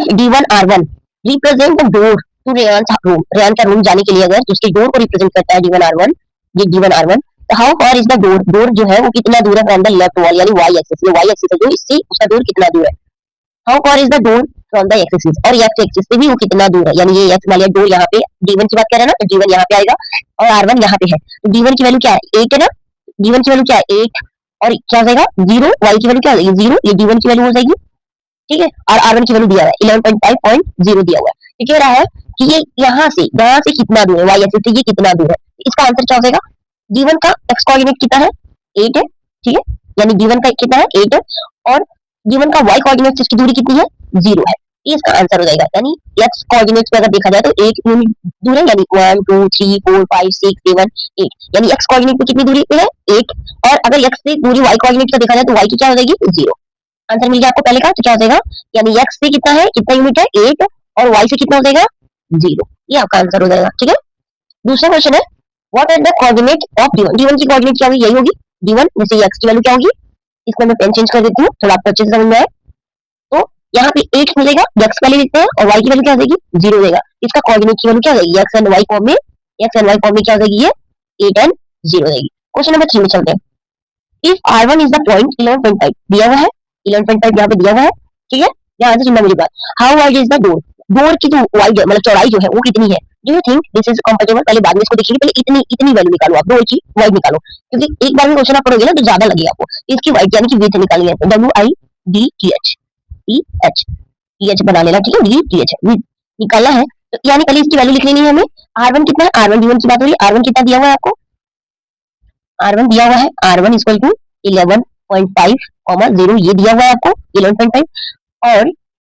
D1R1 represent the door to Ryan का room जाने के लिए, अगर उसके डोर को रिप्रेजेंट करता है D1R1, ये D1R1, तो how far is the door, door जो है वो कितना दूर है फ्रॉम द लेफ्ट वॉल, यानी y एक्सिस, ये y एक्सिस है जो इससे उसका डोर कितना दूर है। How far is the door from the x axis, और x एक्सिस से भी वो कितना दूर है, यानी ये x मान लिया डोर यहाँ पे D1 की बात कर रहे हैं ना, तो D1 यहाँ पे आएगा और R1 यहाँ पे है, तो D1 की वैल्यू क्या है 8 है ना, D1 की वैल्यू क्या है 8, और क्या हो जाएगा 0, y की वैल्यू क्या हो जाएगी 0, ये D1 की वैल्यू हो जाएगी, ठीक है। और R1 की वैल्यू दिया हुआ है 11.5.0 दिया हुआ है, ये कह रहा है कि ये यहाँ से कितना दूर है, y एक्सिस से ये कितना दूर है, इसका आंसर क्या हो जाएगा, D1 का x कोऑर्डिनेट कितना है 8 है, ठीक है, यानी D1 का कितना है 8 है, और D1 का y कोऑर्डिनेट से इसकी दूरी कितनी है 0 है, ये इसका आंसर हो जाएगा। यानी x कोऑर्डिनेट पे अगर देखा जाए तो 8 यूनिट दूर है, यानी 1 2 3 4 5 6 7 8, यानी x कोऑर्डिनेट पे कितनी दूरी पे है 8, और अगर x से दूरी y कोऑर्डिनेट पे देखा जाए तो y की क्या हो जाएगी 0, आंसर मिल गया आपको पहले का, तो क्या हो जाएगा, यानी x से कितना है, कितना यूनिट है 8, और y से कितना हो जाएगा 0, ये आपका आंसर हो जाएगा, ठीक है। दूसरा क्वेश्चन है what are the coordinate of D1, D1 की कोऑर्डिनेट क्या होगी, यही होगी D1, जैसे x की वैल्यू क्या होगी, इसमें मैं पेन चेंज कर देती हूँ थोड़ा आपको अच्छे से समझ में आए, तो यहाँ पे 8 मिलेगा, x वाले लिखते हैं, और y की वैल्यू क्या हो जाएगी 0 देगा, इसका कोऑर्डिनेट की वैल्यू क्या हो जाएगी x एंड y फॉर्म में, x एंड y फॉर्म में क्या हो जाएगी ये 8 एंड 0 देगी। क्वेश्चन नंबर 3 में चलते हैं, if R1 is the point 11.5 दिया हुआ है, 11.5 यहाँ पे दिया हुआ है, ठीक है, यहाँ से सुनना मेरी बात, how wide is the door, door की जो वाइड मतलब चौड़ाई जो है वो कितनी है, do you think this is comfortable, पहले बाद में इसको देखेंगे, पहले इतनी इतनी वैल्यू निकालो आप, डोर की वाइड निकालो, क्योंकि एक बार में क्वेश्चन आप पढ़ोगे ना तो ज्यादा लगेगा आपको, इसकी वाइड यानी कि विड्थ निकालनी है, तो WIDTH बना लेना, ठीक है, DTH निकालना है, तो यानी पहले इसकी वैल्यू लिख लेनी है हमें, R1 कितना है, R1 D1 की बात हो रही है, R1 कितना दिया हुआ है आपको, R1 दिया हुआ है, R1 इक्वल टू 11.5, 0 ये दिया हुआ है आपको 11.5, और